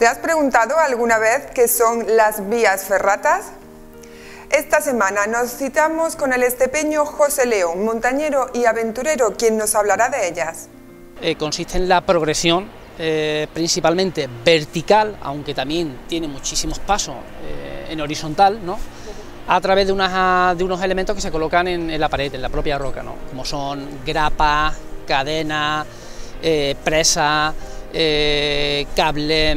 ¿Te has preguntado alguna vez qué son las vías ferratas? Esta semana nos citamos con el estepeño José León, montañero y aventurero, quien nos hablará de ellas. Consiste en la progresión, principalmente vertical, aunque también tiene muchísimos pasos en horizontal, ¿no?, a través de unos elementos que se colocan en la pared, en la propia roca, ¿no?, como son grapas, cadenas, presas, cable,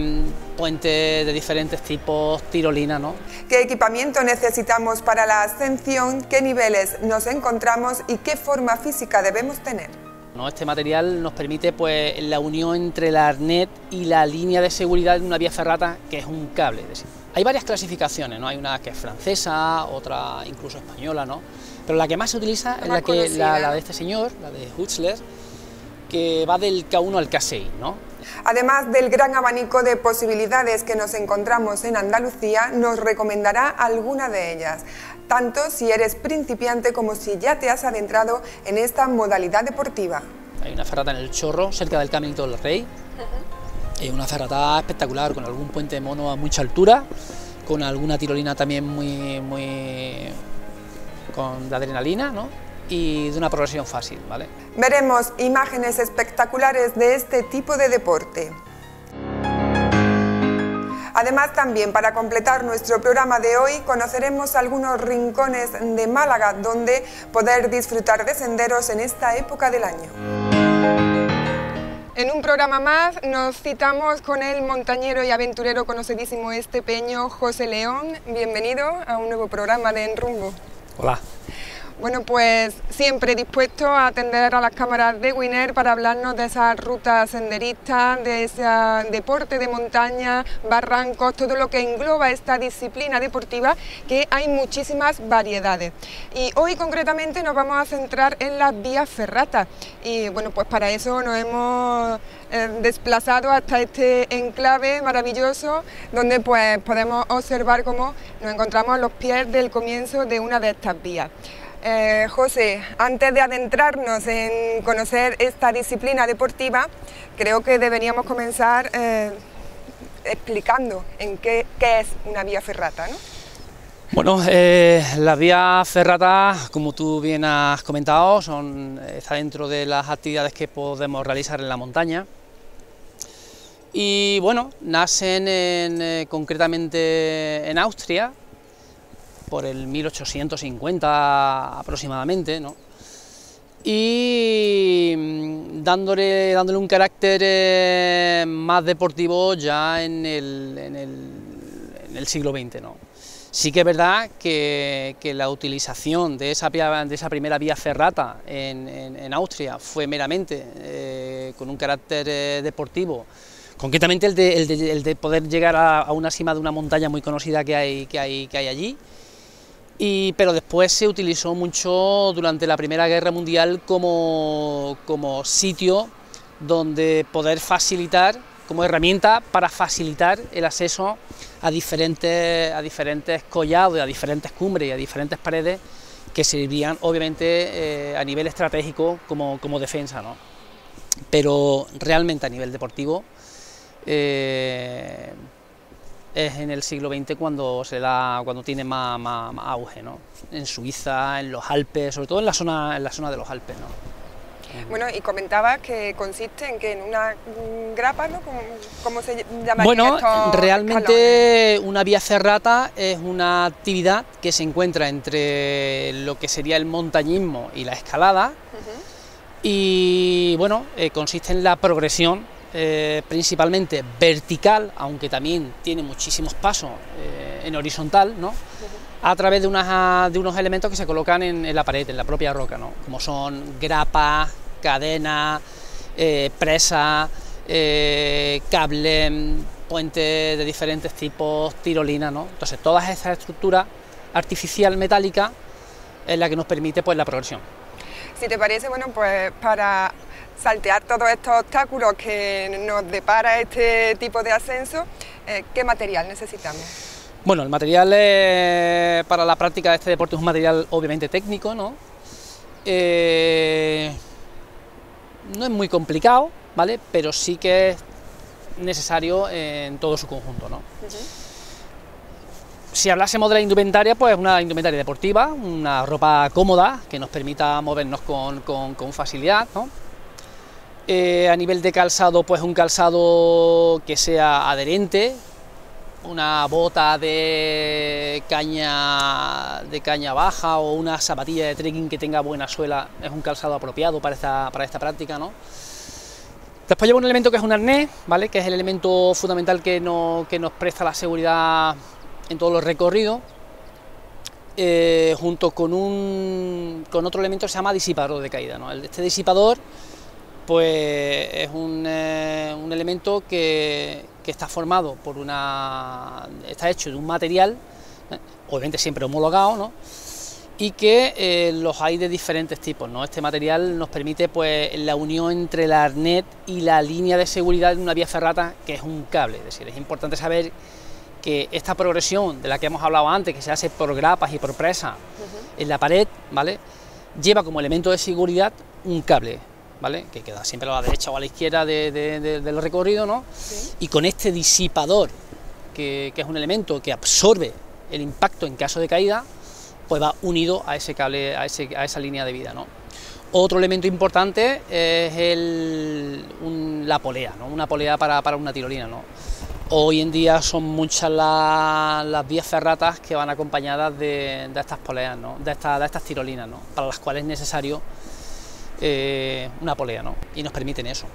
puentes de diferentes tipos, tirolinas, ¿no? ¿Qué equipamiento necesitamos para la ascensión? ¿Qué niveles nos encontramos y qué forma física debemos tener? ¿No? Este material nos permite, pues, la unión entre el arnés y la línea de seguridad de una vía ferrata, que es un cable. Es decir, hay varias clasificaciones, ¿no? Hay una que es francesa, otra incluso española, ¿no? Pero la que más se utiliza es la de este señor, la de Hutzler, que va del K1 al K6, ¿no? Además del gran abanico de posibilidades que nos encontramos en Andalucía, nos recomendará alguna de ellas, tanto si eres principiante como si ya te has adentrado en esta modalidad deportiva. Hay una ferrata en el Chorro, cerca del Caminito del Rey. Es una ferrata espectacular, con algún puente de mono a mucha altura, con alguna tirolina también de adrenalina, ¿no?, y de una progresión fácil, ¿vale? Veremos imágenes espectaculares de este tipo de deporte. Además, también para completar nuestro programa de hoy, conoceremos algunos rincones de Málaga donde poder disfrutar de senderos en esta época del año. En un programa más nos citamos con el montañero y aventurero conocidísimo estepeño José León. Bienvenido a un nuevo programa de En Rumbo. Hola. Bueno, pues siempre dispuesto a atender a las cámaras de Winner para hablarnos de esas rutas senderistas, de ese deporte de montaña, barrancos, todo lo que engloba esta disciplina deportiva, que hay muchísimas variedades. Y hoy concretamente nos vamos a centrar en las vías ferratas. Y bueno, pues para eso nos hemos desplazado hasta este enclave maravilloso, donde pues podemos observar cómo nos encontramos a los pies del comienzo de una de estas vías. José, antes de adentrarnos en conocer esta disciplina deportiva, creo que deberíamos comenzar explicando qué es una vía ferrata, ¿no? Bueno, las vías ferratas, como tú bien has comentado, está dentro de las actividades que podemos realizar en la montaña. Y bueno, nacen concretamente en Austria, por el 1850 aproximadamente, ¿no?, y dándole un carácter más deportivo ya en el siglo XX, ¿no? Sí que es verdad que la utilización de esa primera vía ferrata en Austria fue meramente con un carácter deportivo, concretamente el de poder llegar a una cima de una montaña muy conocida que hay allí. Pero después se utilizó mucho durante la Primera Guerra Mundial como sitio donde poder facilitar, como herramienta para facilitar el acceso a diferentes collados, a diferentes cumbres y a diferentes paredes que servían obviamente a nivel estratégico como defensa, ¿no? Pero realmente a nivel deportivo es en el siglo XX cuando tiene más auge, ¿no? En Suiza, en los Alpes, sobre todo en la zona de los Alpes, ¿no? Bueno, y comentabas que consiste en una grapa, ¿no? ¿Cómo se llamaría? Bueno, realmente una vía ferrata es una actividad que se encuentra entre lo que sería el montañismo y la escalada. Y bueno, consiste en la progresión principalmente vertical, aunque también tiene muchísimos pasos en horizontal, ¿no?, a través de unos elementos que se colocan en la pared, en la propia roca, ¿no?, como son grapas, cadenas, presas, cable, puentes de diferentes tipos, tirolinas, ¿no? Entonces todas esas estructuras artificial metálica es la que nos permite, pues, la progresión. Si te parece, bueno, pues para saltear todos estos obstáculos que nos depara este tipo de ascenso, ¿qué material necesitamos? Bueno, el material para la práctica de este deporte es un material obviamente técnico, ¿no? No es muy complicado, ¿vale? Pero sí que es necesario en todo su conjunto, ¿no? Si hablásemos de la indumentaria, pues una indumentaria deportiva, una ropa cómoda que nos permita movernos con facilidad, ¿no? A nivel de calzado, pues un calzado que sea adherente, una bota de caña baja o una zapatilla de trekking que tenga buena suela es un calzado apropiado para esta práctica, ¿no? Después lleva un elemento que es un arnés, ¿vale? Que es el elemento fundamental que nos presta la seguridad en todos los recorridos, junto con otro elemento que se llama disipador de caída, ¿no? Este disipador pues es un elemento que está formado está hecho de un material, obviamente siempre homologado, ¿no? Y que los hay de diferentes tipos, ¿no? Este material nos permite pues la unión entre el arnés y la línea de seguridad de una vía ferrata, que es un cable. Es decir, es importante saber que esta progresión de la que hemos hablado antes, que se hace por grapas y por presas en la pared, ¿vale? Lleva como elemento de seguridad un cable, ¿vale? Que queda siempre a la derecha o a la izquierda del recorrido, ¿no? Sí. Y con este disipador, que es un elemento que absorbe el impacto en caso de caída, pues va unido a ese cable, a esa línea de vida, ¿no? Otro elemento importante es la polea, ¿no? Una polea para una tirolina, ¿no? Hoy en día son muchas las vías ferratas que van acompañadas de estas poleas, ¿no? de estas tirolinas, ¿no? Para las cuales es necesario una polea, ¿no? Y nos permiten esos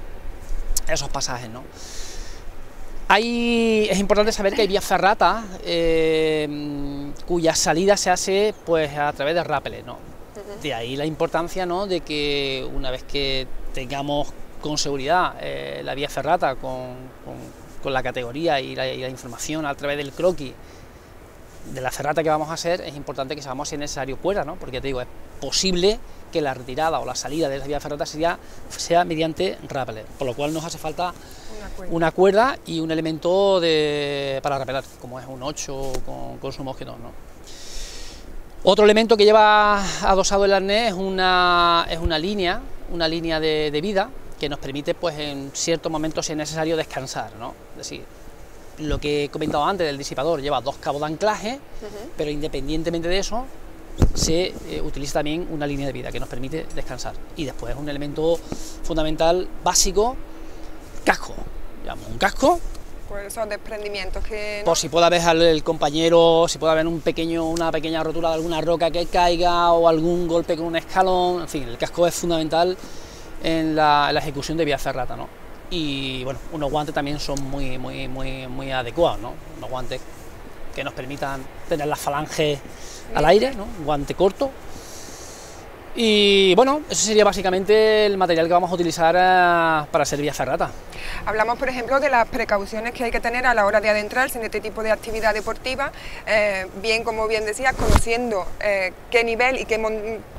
pasajes, ¿no? Es importante saber que hay vías ferratas cuya salida se hace pues a través de rápeles, ¿no? De ahí la importancia, ¿no? De que una vez que tengamos con seguridad la vía ferrata con la categoría y la información a través del croquis de la ferrata que vamos a hacer, es importante que sepamos si es necesario cuerda, ¿no? Porque ya te digo, es posible que la retirada o la salida de esa vía ferrata sea mediante rápeles, por lo cual nos hace falta una cuerda y un elemento para rapelar, como es un 8 con su mosquetón, ¿no? Otro elemento que lleva adosado el arnés es una línea de vida que nos permite, pues en ciertos momentos, si es necesario, descansar, ¿no? Es decir, lo que he comentado antes del disipador lleva 2 cabos de anclaje, pero independientemente de eso, se utiliza también una línea de vida que nos permite descansar. Y después un elemento fundamental, básico, casco. Llevamos un casco. Por esos desprendimientos que... ¿no? Por si puede haber el compañero, si puede haber una pequeña rotura de alguna roca que caiga o algún golpe con un escalón, en fin, el casco es fundamental en la ejecución de vía ferrata, ¿no? Y bueno, unos guantes también son muy adecuados, ¿no? Unos guantes que nos permitan tener las falanges al aire, ¿no? Un guante corto. Y bueno, eso sería básicamente el material que vamos a utilizar para hacer vía ferrata. Hablamos, por ejemplo, de las precauciones que hay que tener a la hora de adentrarse en este tipo de actividad deportiva, como bien decías, conociendo qué nivel y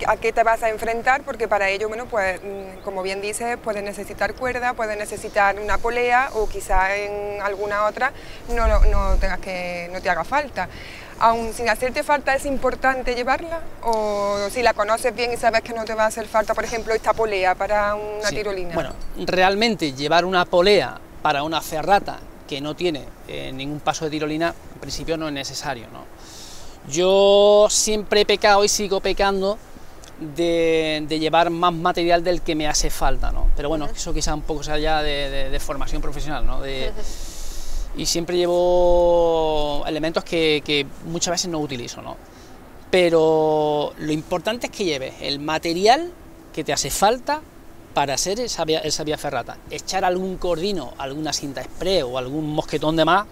a qué te vas a enfrentar, porque para ello, bueno, pues como bien dices, puedes necesitar cuerda, puedes necesitar una polea o quizá en alguna otra no te haga falta. Aún sin hacerte falta, ¿es importante llevarla? O si la conoces bien y sabes que no te va a hacer falta, por ejemplo, esta polea para una tirolina. Bueno, realmente llevar una polea para una ferrata que no tiene ningún paso de tirolina, en principio no es necesario, ¿no? Yo siempre he pecado y sigo pecando de llevar más material del que me hace falta, ¿no? Pero bueno, eso quizá un poco sea ya de formación profesional, ¿no? Y siempre llevo elementos que muchas veces no utilizo, ¿no? Pero lo importante es que lleves el material que te hace falta para hacer esa vía ferrata. Echar algún cordino, alguna cinta express o algún mosquetón de más,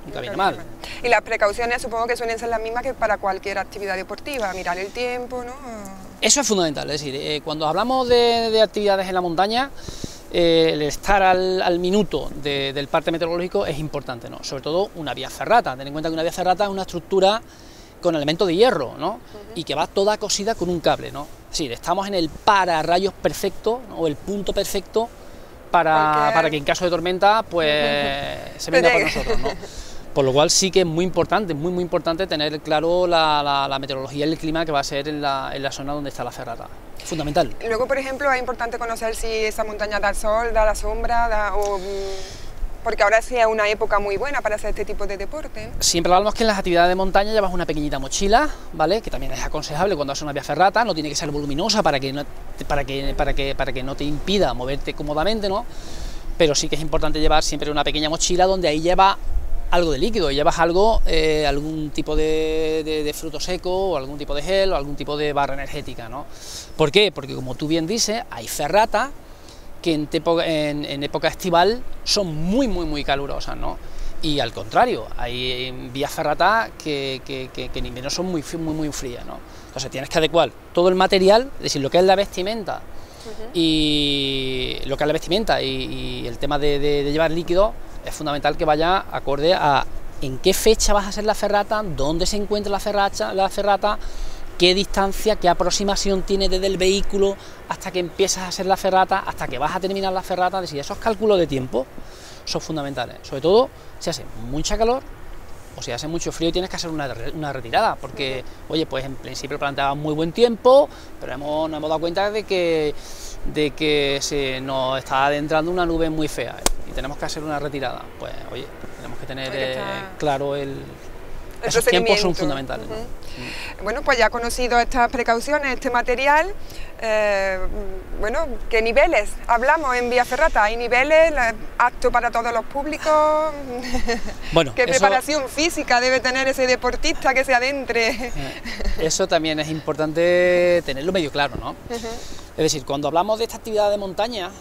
nunca viene mal. Y las precauciones supongo que suelen ser las mismas que para cualquier actividad deportiva, mirar el tiempo, ¿no? Eso es fundamental, es decir, cuando hablamos de actividades en la montaña, el estar al minuto del parte meteorológico es importante, ¿no? Sobre todo una vía ferrata. Ten en cuenta que una vía ferrata es una estructura con elementos de hierro, ¿no? Y que va toda cosida con un cable, ¿no? Es decir, estamos en el pararrayos perfecto, ¿no? O el punto perfecto para que en caso de tormenta pues se venga por nosotros, ¿no? Por lo cual sí que es muy importante tener claro la meteorología y el clima que va a ser en la zona donde está la ferrata. Fundamental. Luego, por ejemplo, es importante conocer si esa montaña da sol, da la sombra, Porque ahora sí es una época muy buena para hacer este tipo de deporte. Siempre hablamos que en las actividades de montaña llevas una pequeñita mochila, ¿vale? Que también es aconsejable cuando haces una vía ferrata, no tiene que ser voluminosa para que no te impida moverte cómodamente, ¿no? Pero sí que es importante llevar siempre una pequeña mochila donde ahí lleva algo de líquido, llevas algo, algún tipo de fruto seco, o algún tipo de gel, o algún tipo de barra energética, ¿no? ¿Por qué? Porque como tú bien dices, hay ferratas que en época estival son muy calurosas, ¿no? Y al contrario, hay vías ferratas que en invierno son muy frías, ¿no? Entonces tienes que adecuar todo el material, es decir, lo que es la vestimenta, y el tema de llevar líquidos, es fundamental que vaya acorde a en qué fecha vas a hacer la ferrata, dónde se encuentra la ferrata, qué distancia, qué aproximación tiene desde el vehículo hasta que empiezas a hacer la ferrata, hasta que vas a terminar la ferrata. Es decir, esos cálculos de tiempo son fundamentales, sobre todo si hace mucha calor o si hace mucho frío y tienes que hacer una retirada, porque, oye, pues en principio planteaba muy buen tiempo, pero nos hemos dado cuenta de que se nos está adentrando una nube muy fea, y tenemos que hacer una retirada. Pues, oye, tenemos que tener claro esos tiempos son fundamentales, ¿no? Bueno, pues ya conocido estas precauciones, este material, bueno, ¿qué niveles hablamos en vía ferrata? ¿Hay niveles aptos para todos los públicos? Bueno, ¿Qué preparación física debe tener ese deportista que se adentre? Eso también es importante tenerlo medio claro, ¿no? Es decir, cuando hablamos de esta actividad de montaña,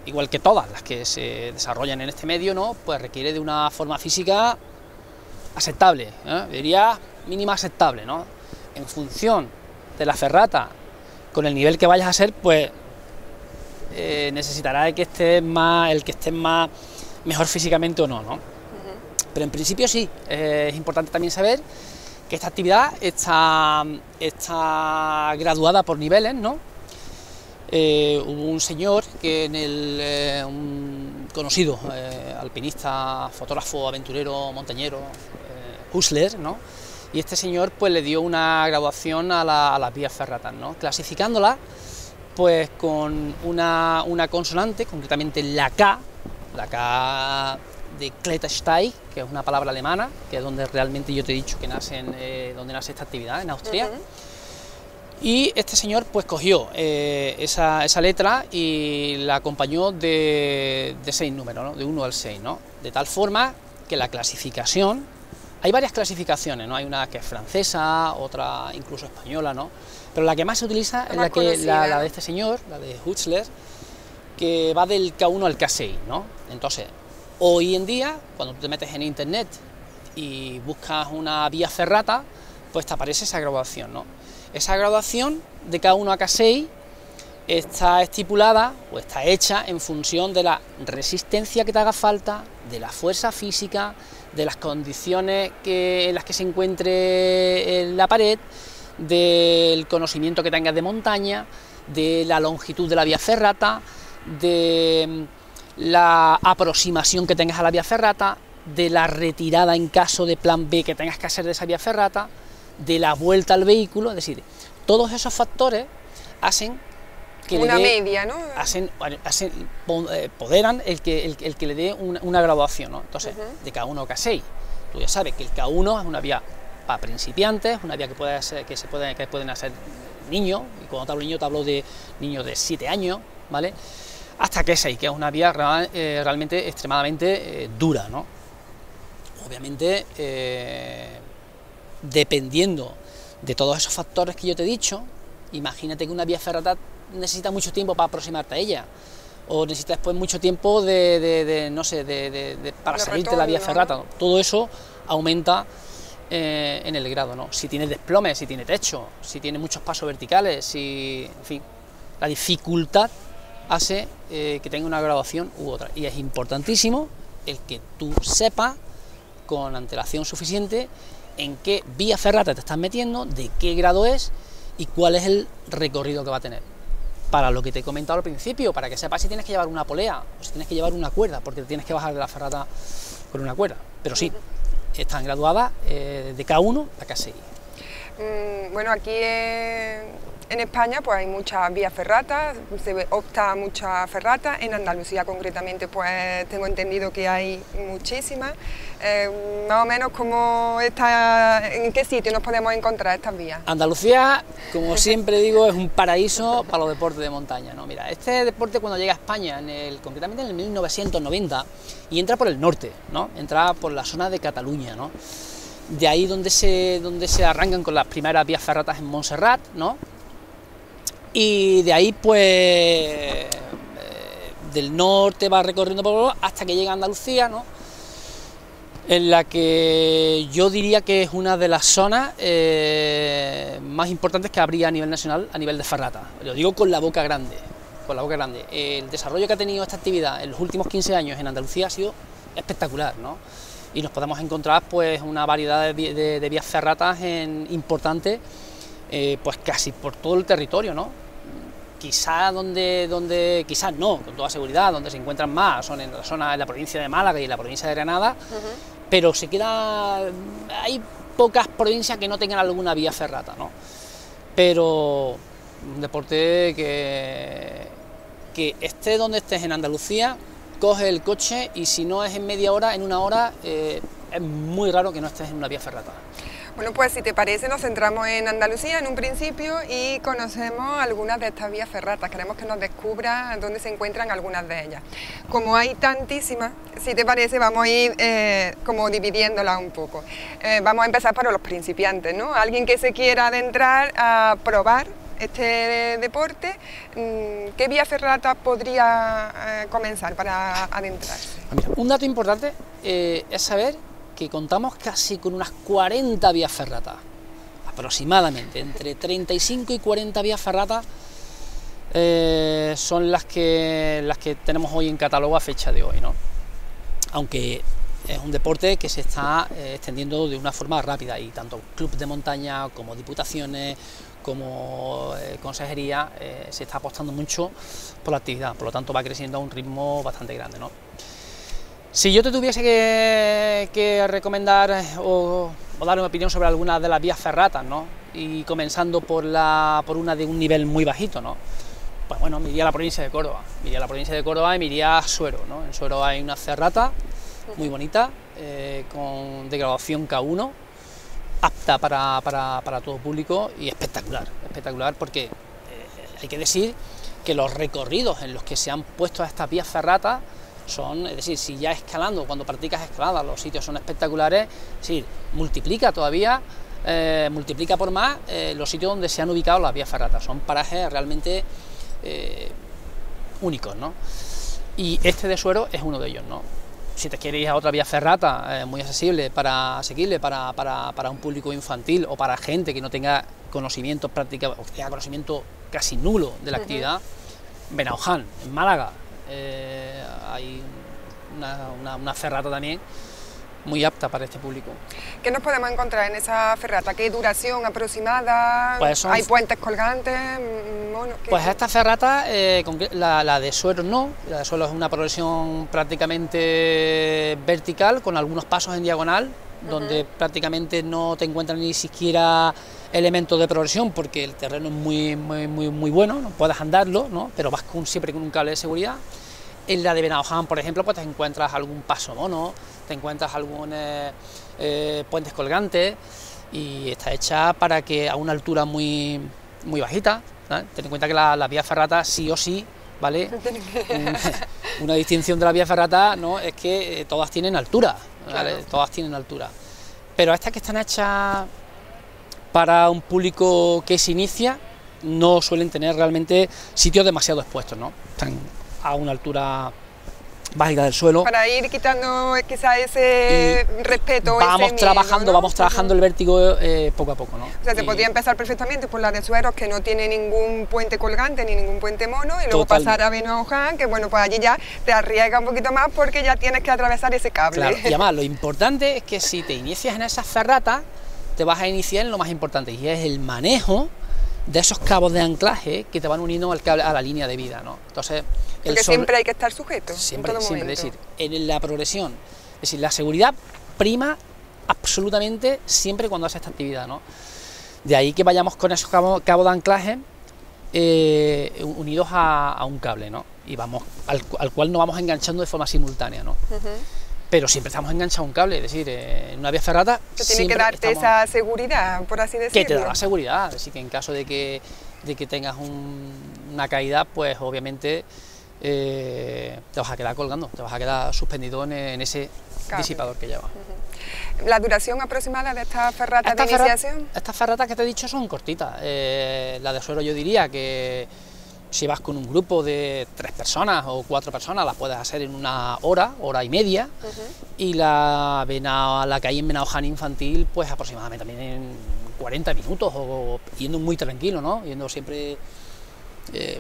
igual que todas las que se desarrollan en este medio, ¿no? Pues requiere de una forma física aceptable, diría mínima aceptable, ¿no? En función de la ferrata, con el nivel que vayas a hacer, pues necesitará el que esté mejor físicamente o no, ¿no? Pero en principio sí, es importante también saber que esta actividad está graduada por niveles, ¿no? Hubo un señor que un conocido alpinista, fotógrafo, aventurero, montañero, Huxley, ¿no? Y este señor pues le dio una graduación a las vías ferratas, ¿no? Clasificándolas pues con una consonante, concretamente la K de Klettersteig, que es una palabra alemana, que es donde realmente yo te he dicho que donde nace esta actividad, en Austria. Y este señor pues cogió esa letra y la acompañó de 6 números, ¿no? De 1 al 6, ¿no? De tal forma que la clasificación, hay varias clasificaciones, ¿no? Hay una que es francesa, otra incluso española, ¿no? Pero la que más se utiliza es la de este señor, la de Huxley, que va del K1 al K6, ¿no? Entonces, hoy en día, cuando tú te metes en internet y buscas una vía ferrata, pues te aparece esa graduación, ¿no? Esa graduación de K1 a K6 está estipulada o está hecha en función de la resistencia que te haga falta, de la fuerza física, de las condiciones en las que se encuentre en la pared, del conocimiento que tengas de montaña, de la longitud de la vía ferrata, de la aproximación que tengas a la vía ferrata, de la retirada en caso de plan B que tengas que hacer de esa vía ferrata, de la vuelta al vehículo. Es decir, todos esos factores hacen que media, ¿no? Poderan el que le dé una graduación, ¿no? Entonces, de K1 a K6, tú ya sabes que el K1 es una vía para principiantes, una vía que pueden hacer niños, y cuando te hablo de niños te hablo de niños de 7 años, ¿vale? Hasta K6, que es una vía realmente extremadamente dura, ¿no? Obviamente, dependiendo de todos esos factores que yo te he dicho, imagínate que una vía ferrata necesita mucho tiempo para aproximarte a ella, o necesitas después mucho tiempo para salirte de la vía ferrata, ¿no? Todo eso aumenta en el grado, ¿no? Si tiene desplome, si tiene techo, si tiene muchos pasos verticales, en fin, la dificultad hace que tenga una graduación u otra, y es importantísimo el que tú sepas con antelación suficiente en qué vía ferrata te estás metiendo, de qué grado es y cuál es el recorrido que va a tener. Para lo que te he comentado al principio, para que sepas si tienes que llevar una polea o si tienes que llevar una cuerda, porque te tienes que bajar de la ferrata con una cuerda. Pero sí, están graduadas de K1 a K6. Bueno, aquí En España pues hay muchas vías ferratas, se opta a muchas ferratas, en Andalucía concretamente pues tengo entendido que hay muchísimas. Más o menos ¿en qué sitio nos podemos encontrar estas vías? Andalucía, como siempre digo, es un paraíso para los deportes de montaña, ¿no? Mira, este deporte cuando llega a España, concretamente en el 1990, y entra por el norte, ¿no? Entra por la zona de Cataluña, ¿no? De ahí donde se arrancan con las primeras vías ferratas en Montserrat, ¿no? Y de ahí pues del norte va recorriendo por hasta que llega a Andalucía, ¿no? En la que yo diría que es una de las zonas más importantes que habría a nivel nacional, a nivel de ferrata. Lo digo con la boca grande, El desarrollo que ha tenido esta actividad en los últimos 15 años en Andalucía ha sido espectacular, ¿no? Y nos podemos encontrar pues una variedad de vías ferratas importantes, pues casi por todo el territorio, ¿no? Quizás quizás no, con toda seguridad, donde se encuentran más son en la zona de la provincia de Málaga y en la provincia de Granada, pero hay pocas provincias que no tengan alguna vía ferrata, ¿no? Pero un deporte que esté donde estés en Andalucía, coge el coche y si no es en media hora, en una hora, es muy raro que no estés en una vía ferrata. Bueno, pues si te parece nos centramos en Andalucía en un principio y conocemos algunas de estas vías ferratas. Queremos que nos descubras dónde se encuentran algunas de ellas. Como hay tantísimas, si te parece vamos a ir como dividiéndolas un poco. Vamos a empezar por los principiantes, ¿no? Alguien que se quiera adentrar a probar este deporte, ¿qué vía ferrata podría comenzar para adentrarse? Mira, un dato importante es saber que contamos casi con unas 40 vías ferratas, aproximadamente, entre 35 y 40 vías ferratas son las que tenemos hoy en catálogo a fecha de hoy, ¿no? Aunque es un deporte que se está extendiendo de una forma rápida y tanto clubes de montaña como diputaciones, como consejería, se está apostando mucho por la actividad, por lo tanto va creciendo a un ritmo bastante grande, ¿no? Si yo te tuviese que recomendar o dar una opinión sobre algunas de las vías ferratas, ¿no? Y comenzando por una de un nivel muy bajito, ¿no? Pues bueno, me iría a la provincia de Córdoba, y me iría a Suero, ¿no? En Suero hay una ferrata muy bonita, de graduación K1, apta para todo público y espectacular porque hay que decir que los recorridos en los que se han puesto a estas vías ferratas es decir, si ya escalando, cuando practicas escalada, los sitios son espectaculares, es decir, multiplica por más los sitios donde se han ubicado las vías ferratas, son parajes realmente únicos, ¿no? Y este de Suero es uno de ellos, ¿no? Si te quieres ir a otra vía ferrata muy asequible para un público infantil o para gente que no tenga conocimiento práctica o que tenga conocimiento casi nulo de la actividad, Benaoján, en Málaga, hay una ferrata también muy apta para este público. ¿Qué nos podemos encontrar en esa ferrata? ¿Qué duración aproximada? Pues ¿Hay puentes colgantes? Pues esta ferrata, la de Suero no, la de Suero es una progresión prácticamente vertical, con algunos pasos en diagonal, donde prácticamente no te encuentras ni siquiera elementos de progresión, porque el terreno es muy bueno, no puedes andarlo, ¿no? Pero vas siempre con un cable de seguridad. En la de Benaoján, por ejemplo, pues te encuentras algún paso mono, te encuentras algunos puentes colgantes, y está hecha para que a una altura muy bajita, ¿sabes? Ten en cuenta que la vía ferrata sí o sí, ¿vale? Una distinción de la vía ferrata, ¿no? Es que todas tienen altura, ¿vale? Claro. Todas tienen altura. Pero estas que están hechas para un público que se inicia, no suelen tener realmente sitios demasiado expuestos, ¿no? Están a una altura básica del suelo. Para ir quitando quizá ese respeto, vamos trabajando el vértigo poco a poco, ¿no? O sea, se podría empezar perfectamente por la de Sueros, que no tiene ningún puente colgante ni ningún puente mono, y luego pasar a Benaoján, que bueno, pues allí ya te arriesga un poquito más porque ya tienes que atravesar ese cable. Claro, y además lo importante es que si te inicias en esas ferratas, te vas a iniciar en lo más importante, y es el manejo de esos cabos de anclaje que te van uniendo al cable, a la línea de vida, ¿no? Entonces, porque siempre hay que estar sujeto. Siempre, es decir, en la progresión, es decir, la seguridad prima absolutamente siempre cuando haces esta actividad, ¿no? De ahí que vayamos con esos cabos de anclaje unidos a un cable, ¿no? Y vamos, al cual nos vamos enganchando de forma simultánea, ¿no? Pero siempre estamos enganchados a un cable, es decir, en una vía ferrata que tiene que darte esa seguridad, por así decirlo. Que te da la seguridad, es decir, que en caso de que tengas una caída, pues obviamente te vas a quedar colgando, te vas a quedar suspendido en ese disipador que llevas. ¿La duración aproximada de esta ferrata de iniciación? Estas ferratas que te he dicho son cortitas. La de suero yo diría que si vas con un grupo de 3 personas o 4 personas, las puedes hacer en una hora, hora y media, y la que hay en Benaluján infantil, pues aproximadamente también en 40 minutos, o yendo muy tranquilo, ¿no? Yendo siempre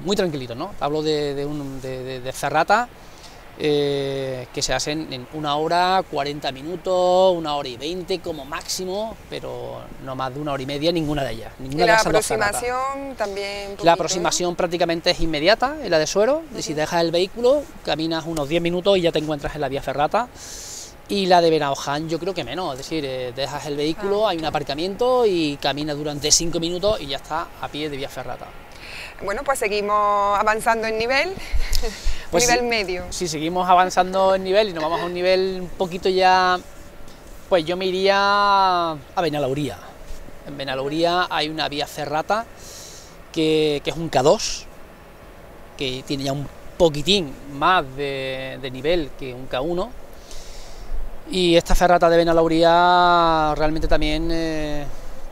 muy tranquilito, ¿no? Hablo de ferrata que se hacen en 1 hora, 40 minutos, 1 hora y 20 como máximo, pero no más de 1 hora y media ninguna de ellas. ¿Y la aproximación también? La aproximación prácticamente es inmediata en la de suero, si dejas el vehículo, caminas unos 10 minutos y ya te encuentras en la vía ferrata. Y la de Benaluján yo creo que menos, es decir, dejas el vehículo, hay un aparcamiento y caminas durante 5 minutos y ya está a pie de vía ferrata. Bueno, pues seguimos avanzando en nivel, pues nivel medio. Si seguimos avanzando en nivel y nos vamos a un nivel un poquito ya, pues yo me iría a Benalauría. En Benalauría hay una vía ferrata que es un K2, que tiene ya un poquitín más de nivel que un K1. Y esta ferrata de Benalauría realmente también es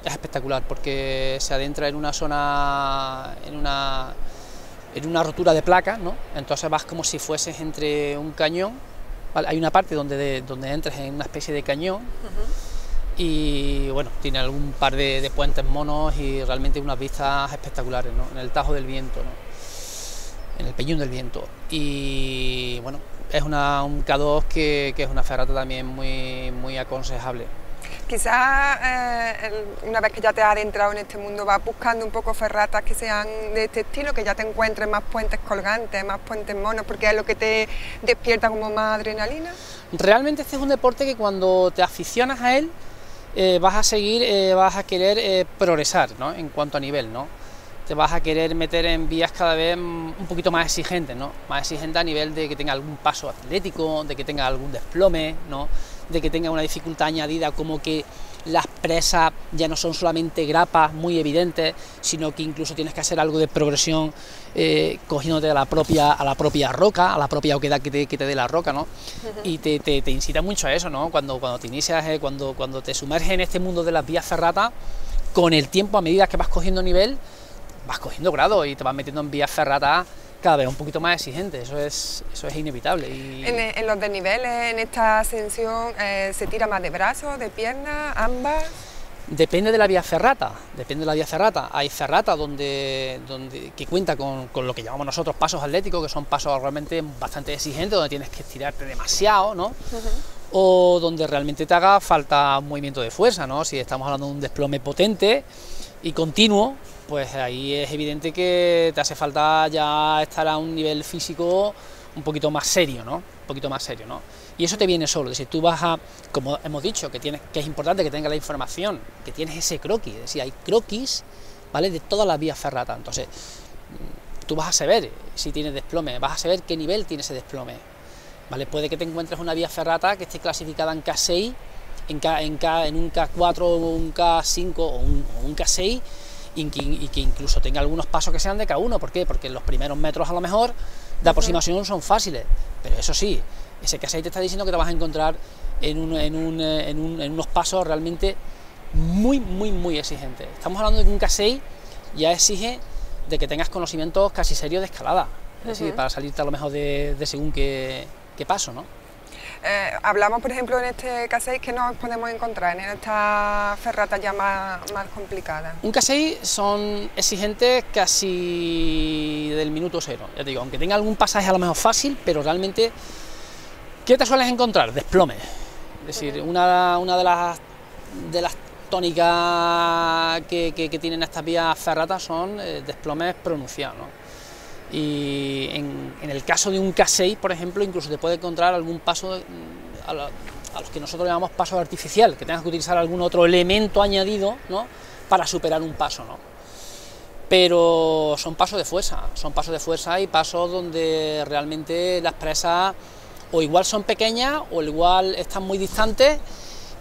espectacular, porque se adentra en una zona, en una rotura de placas, ¿no? Entonces vas como si fueses entre un cañón, ¿vale? Hay una parte donde entres en una especie de cañón, y bueno, tiene algún par de puentes monos y realmente unas vistas espectaculares, ¿no? En el Tajo del Viento, ¿no? En el Peñón del Viento. Y bueno, es un K2 que es una ferrata también muy aconsejable. Quizás una vez que ya te has adentrado en este mundo, vas buscando un poco ferratas que sean de este estilo, que ya te encuentres más puentes colgantes, más puentes monos, porque es lo que te despierta como más adrenalina. Realmente este es un deporte que cuando te aficionas a él vas a querer progresar, ¿no? En cuanto a nivel, ¿no? Te vas a querer meter en vías cada vez un poquito más exigentes, ¿no? Más exigentes a nivel de que tenga algún paso atlético, de que tenga algún desplome, ¿no? De que tenga una dificultad añadida, como que las presas ya no son solamente grapas muy evidentes, sino que incluso tienes que hacer algo de progresión cogiéndote a la propia roca, a la propia oquedad que te dé la roca, ¿no? Y te incita mucho a eso, ¿no? Cuando te inicias, cuando te sumerges en este mundo de las vías ferratas, con el tiempo, a medida que vas cogiendo nivel, vas cogiendo grado y te vas metiendo en vías ferratas cada vez un poquito más exigentes, eso es inevitable. Y en los desniveles, en esta ascensión, ¿se tira más de brazos, de piernas, ambas? Depende de la vía ferrata, Hay ferrata que cuenta con lo que llamamos nosotros pasos atléticos, que son pasos realmente bastante exigentes, donde tienes que estirarte demasiado, ¿no? O donde realmente te haga falta un movimiento de fuerza, ¿no? Si estamos hablando de un desplome potente y continuo, pues ahí es evidente que te hace falta ya estar a un nivel físico un poquito más serio, ¿no? Y eso te viene solo, es decir, tú vas como hemos dicho, que es importante que tengas la información, que tienes ese croquis, es decir, hay croquis, ¿vale? De todas las vías ferratas, entonces tú vas a saber si tienes desplome, vas a saber qué nivel tiene ese desplome, ¿vale? Puede que te encuentres una vía ferrata que esté clasificada en K6, en un K4 o un K5 o un K6, y que incluso tenga algunos pasos que sean de K1, ¿por qué? Porque los primeros metros a lo mejor de aproximación son fáciles, pero eso sí, ese K6 te está diciendo que te vas a encontrar en unos pasos realmente muy exigentes. Estamos hablando de que un K6 ya exige de que tengas conocimientos casi serios de escalada, es decir, para salirte a lo mejor de según qué paso, ¿no? Hablamos, por ejemplo, en este K6, ¿qué nos podemos encontrar en esta ferrata ya más complicada? Un K6 son exigentes casi del minuto cero, ya te digo, aunque tenga algún pasaje a lo mejor fácil, pero realmente, ¿qué te sueles encontrar? Desplome. Es decir, una de las tónicas que tienen estas vías ferratas son desplomes pronunciados, ¿no? Y en el caso de un K6, por ejemplo, incluso te puede encontrar algún paso a los que nosotros llamamos paso artificial, que tengas que utilizar algún otro elemento añadido, ¿no? Para superar un paso, ¿no? pero son pasos de fuerza y pasos donde realmente las presas o igual son pequeñas o igual están muy distantes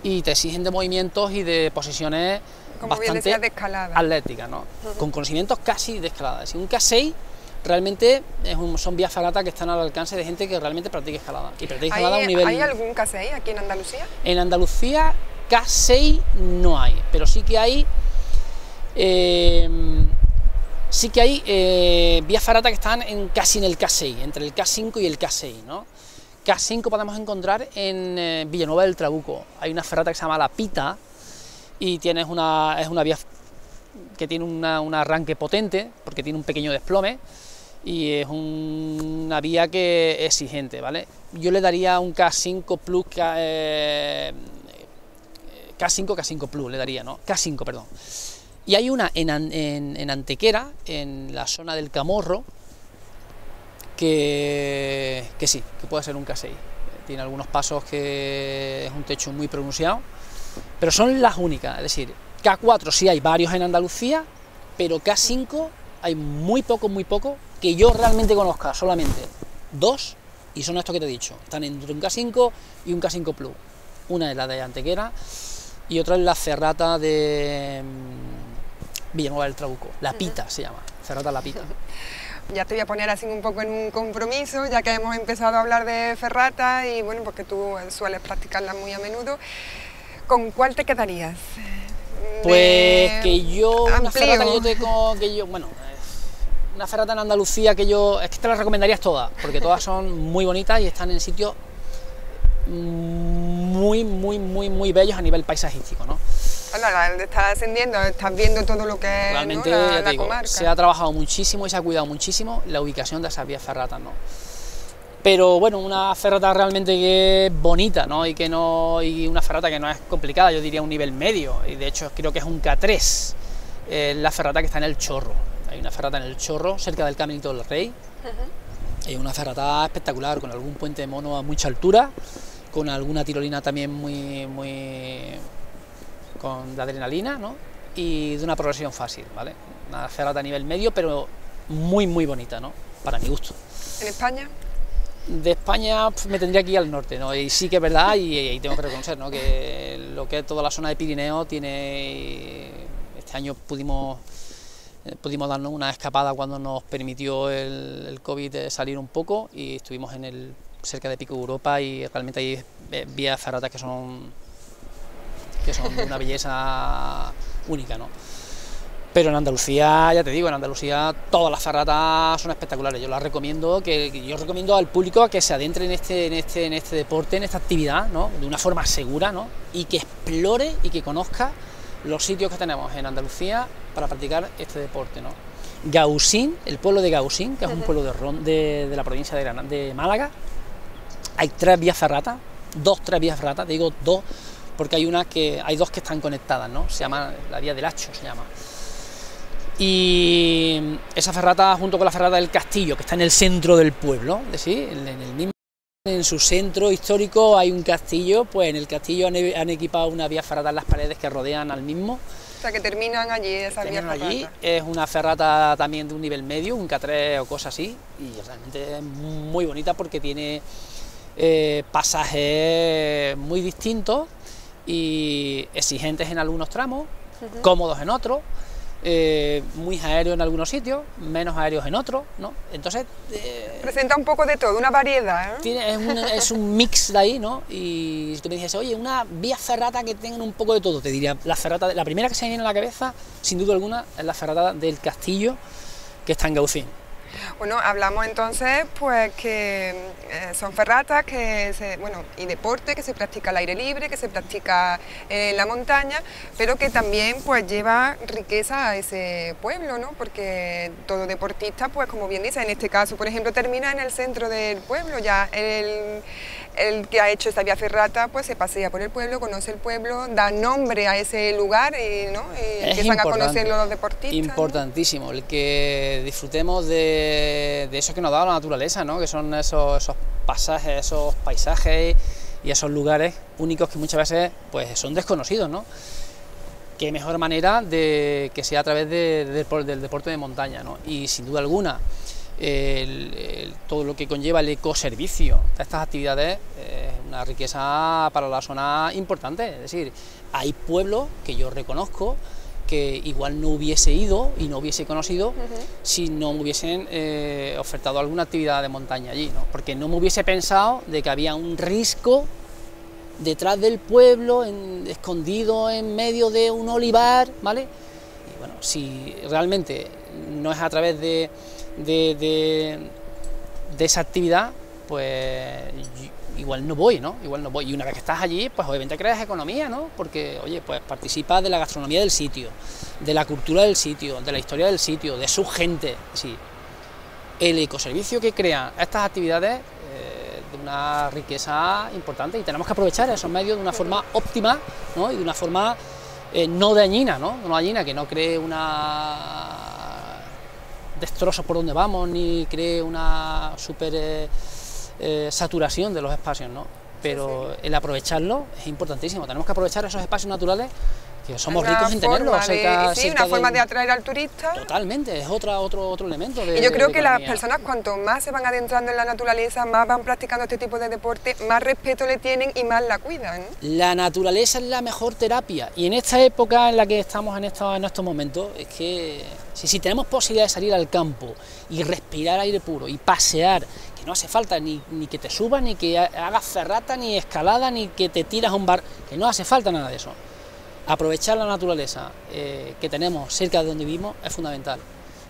y te exigen de movimientos y de posiciones como bastante atléticas, ¿no? Con conocimientos casi de escalada. Es decir, un K6 realmente son vías ferratas que están al alcance de gente que realmente practica escalada. Y practica escalada a un nivel... ¿Hay algún K6 aquí en Andalucía? En Andalucía K6 no hay, pero sí que hay vías ferratas que están casi en el K6, entre el K5 y el K6, ¿no? K5 podemos encontrar en Villanueva del Trabuco. Hay una ferrata que se llama La Pita y es una vía que tiene un arranque potente porque tiene un pequeño desplome y es una vía que es exigente, ¿vale? Yo le daría un K5 Plus, K5 Plus le daría, ¿no? K5, perdón. Y hay una en Antequera, en la zona del Camorro, que sí, que puede ser un K6. Tiene algunos pasos que es un techo muy pronunciado, pero son las únicas. Es decir, K4 sí hay varios en Andalucía, pero K5 hay muy poco, que yo realmente conozca, solamente 2, y son estos que te he dicho. Están entre un K5 y un K5 Plus. Una es la de Antequera y otra es la ferrata de Villanueva del Trabuco. La Pita se llama, ferrata La Pita. Ya te voy a poner así un poco en un compromiso, ya que hemos empezado a hablar de ferrata y bueno, porque tú sueles practicarla muy a menudo. ¿Con cuál te quedarías? Pues que yo, una ferrata una ferrata en Andalucía es que te las recomendarías todas, porque todas son muy bonitas y están en sitios muy bellos a nivel paisajístico, ¿no? Bueno, estás ascendiendo, estás viendo todo lo que es, realmente, ¿no? ya te digo, comarca. Se ha trabajado muchísimo y se ha cuidado muchísimo la ubicación de esas vías ferratas, ¿no? Pero bueno, una ferrata realmente que es bonita, ¿no? Y una ferrata que no es complicada, yo diría un nivel medio, y de hecho creo que es un K3, la ferrata que está en El Chorro. Hay una ferrata en El Chorro, cerca del Caminito del Rey. Es una ferrata espectacular, con algún puente de mono a mucha altura, con alguna tirolina también con la adrenalina, ¿no? Y de una progresión fácil, ¿vale? Una ferrata a nivel medio, pero muy bonita, ¿no? Para mi gusto. ¿En España? De España me tendría que ir al norte, ¿no? Y sí que es verdad, y tengo que reconocer, ¿no? Que lo que es toda la zona de Pirineo tiene... Este año pudimos darnos una escapada cuando nos permitió el COVID salir un poco y estuvimos cerca de Pico Europa y realmente hay vías ferratas que son de una belleza única, ¿no? Pero en Andalucía, ya te digo, en Andalucía todas las ferratas son espectaculares. Yo recomiendo al público que se adentre en este deporte, en esta actividad, ¿no? De una forma segura, ¿no? Y que explore y que conozca los sitios que tenemos en Andalucía para practicar este deporte, ¿no? Gausín, el pueblo de Gausín, que es un pueblo de la provincia de Málaga, hay 3 vías ferratas, 3 vías ferratas, digo 2 porque hay dos que están conectadas, ¿no? Se llama la vía del Hacho, se llama. Y esa ferrata, junto con la ferrata del Castillo, que está en el centro del pueblo, ¿sí? En su centro histórico hay un castillo, pues en el castillo han equipado una vía ferrata en las paredes que rodean al mismo. O sea, que terminan allí esas vías ferratas. Allí, es una ferrata también de un nivel medio, un K3 o cosas así, y realmente es muy bonita porque tiene pasajes muy distintos y exigentes en algunos tramos, cómodos en otros, muy aéreos en algunos sitios, menos aéreos en otros, ¿no? Entonces presenta un poco de todo, una variedad, ¿eh? Es un mix de ahí, ¿no? Y si tú me dices, oye, una vía ferrata que tengan un poco de todo, te diría, la primera que se me viene a la cabeza, sin duda alguna, es la ferrata del Castillo, que está en Gausín. Bueno, hablamos entonces pues que son ferratas y deporte que se practica al aire libre, que se practica en la montaña, pero que también pues lleva riqueza a ese pueblo, ¿no? Porque todo deportista, pues como bien dice, en este caso, por ejemplo, termina en el centro del pueblo, ya el que ha hecho esta vía ferrata pues se pasea por el pueblo, conoce el pueblo, da nombre a ese lugar y empiezan a conocerlo los deportistas. Importantísimo, ¿no? El que disfrutemos de eso que nos da la naturaleza, ¿no? Que son esos pasajes, esos paisajes y esos lugares únicos que muchas veces pues son desconocidos, ¿no? qué mejor manera de que sea a través del deporte de montaña, ¿no? Y sin duda alguna, todo lo que conlleva el ecoservicio de estas actividades es una riqueza para la zona importante. Es decir, hay pueblos que yo reconozco que igual no hubiese ido y no hubiese conocido si no me hubiesen ofertado alguna actividad de montaña allí, ¿no? Porque no me hubiese pensado de que había un risco detrás del pueblo, escondido en medio de un olivar, ¿vale? Y bueno, si realmente no es a través de esa actividad, pues igual no voy, ¿no? Igual no voy. Y una vez que estás allí, pues obviamente creas economía, ¿no? Porque, oye, pues participas de la gastronomía del sitio, de la cultura del sitio, de la historia del sitio, de su gente. Sí. El ecoservicio que crean estas actividades de una riqueza importante, y tenemos que aprovechar esos medios de una forma óptima, ¿no? Y de una forma no dañina, ¿no? No dañina, que no cree una destrozos por donde vamos, ni cree una super saturación de los espacios, ¿no? Pero el aprovecharlo es importantísimo. Tenemos que aprovechar esos espacios naturales, que somos ricos en tenerlos. Una forma de atraer al turista. Totalmente, es otro elemento y yo creo que las personas, cuanto más se van adentrando en la naturaleza, más van practicando este tipo de deporte, más respeto le tienen y más la cuidan. La naturaleza es la mejor terapia, y en esta época en la que estamos en estos momentos, es que si tenemos posibilidad de salir al campo y respirar aire puro y pasear, que no hace falta ni que te subas, ni que hagas ferrata, ni escalada, ni que te tiras a un bar, que no hace falta nada de eso. Aprovechar la naturaleza que tenemos cerca de donde vivimos es fundamental,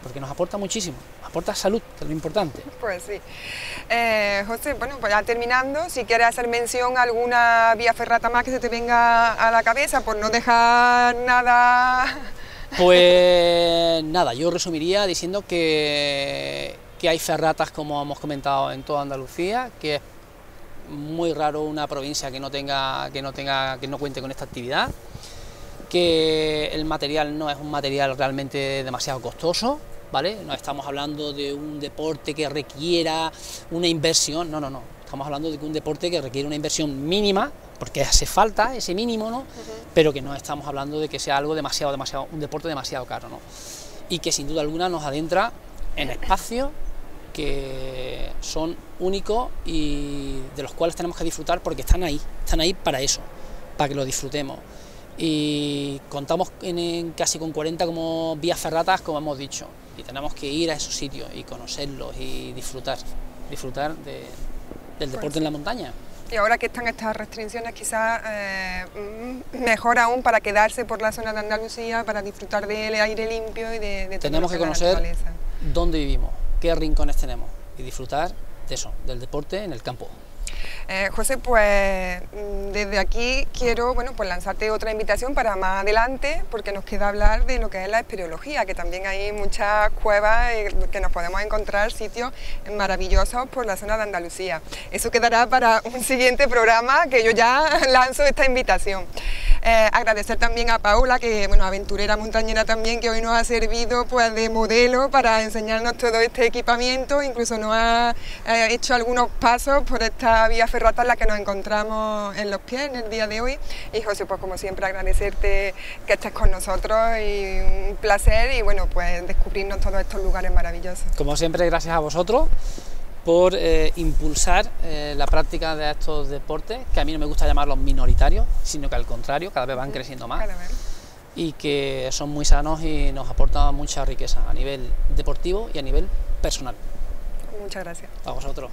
porque nos aporta muchísimo, aporta salud, que es lo importante. Pues sí. José, bueno, pues ya terminando, si quieres hacer mención a alguna vía ferrata más que se te venga a la cabeza, por no dejar nada. Pues nada, yo resumiría diciendo que hay ferratas, como hemos comentado, en toda Andalucía, que es muy raro una provincia que no cuente con esta actividad, que el material no es un material realmente demasiado costoso, ¿vale? No estamos hablando de un deporte que requiera una inversión, no, estamos hablando de un deporte que requiere una inversión mínima, porque hace falta ese mínimo, ¿no? Pero que no estamos hablando de que sea algo un deporte demasiado caro, ¿no? Y que sin duda alguna nos adentra en espacios que son únicos y de los cuales tenemos que disfrutar, porque están ahí para eso, para que lo disfrutemos. Y contamos casi con 40 como vías ferratas, como hemos dicho, y tenemos que ir a esos sitios y conocerlos y disfrutar del deporte en la montaña. Y ahora que están estas restricciones, quizás mejor aún para quedarse por la zona de Andalucía, para disfrutar del aire limpio y de todo. Tenemos que conocer dónde vivimos, qué rincones tenemos, y disfrutar de eso, del deporte en el campo. José, pues desde aquí quiero pues lanzarte otra invitación para más adelante, porque nos queda hablar de lo que es la espeleología, que también hay muchas cuevas que nos podemos encontrar, sitios maravillosos por la zona de Andalucía. Eso quedará para un siguiente programa, que yo ya lanzo esta invitación. Agradecer también a Paula, que aventurera montañera también, que hoy nos ha servido pues de modelo para enseñarnos todo este equipamiento, incluso nos ha hecho algunos pasos por esta vía ferrata en la que nos encontramos en Los Pies en el día de hoy. Y José, pues como siempre agradecerte que estés con nosotros, y un placer, y bueno, pues descubrirnos todos estos lugares maravillosos. Como siempre, gracias a vosotros por impulsar la práctica de estos deportes, que a mí no me gusta llamarlos minoritarios, sino que al contrario, cada vez van creciendo más, y que son muy sanos y nos aportan mucha riqueza a nivel deportivo y a nivel personal. Muchas gracias. A vosotros.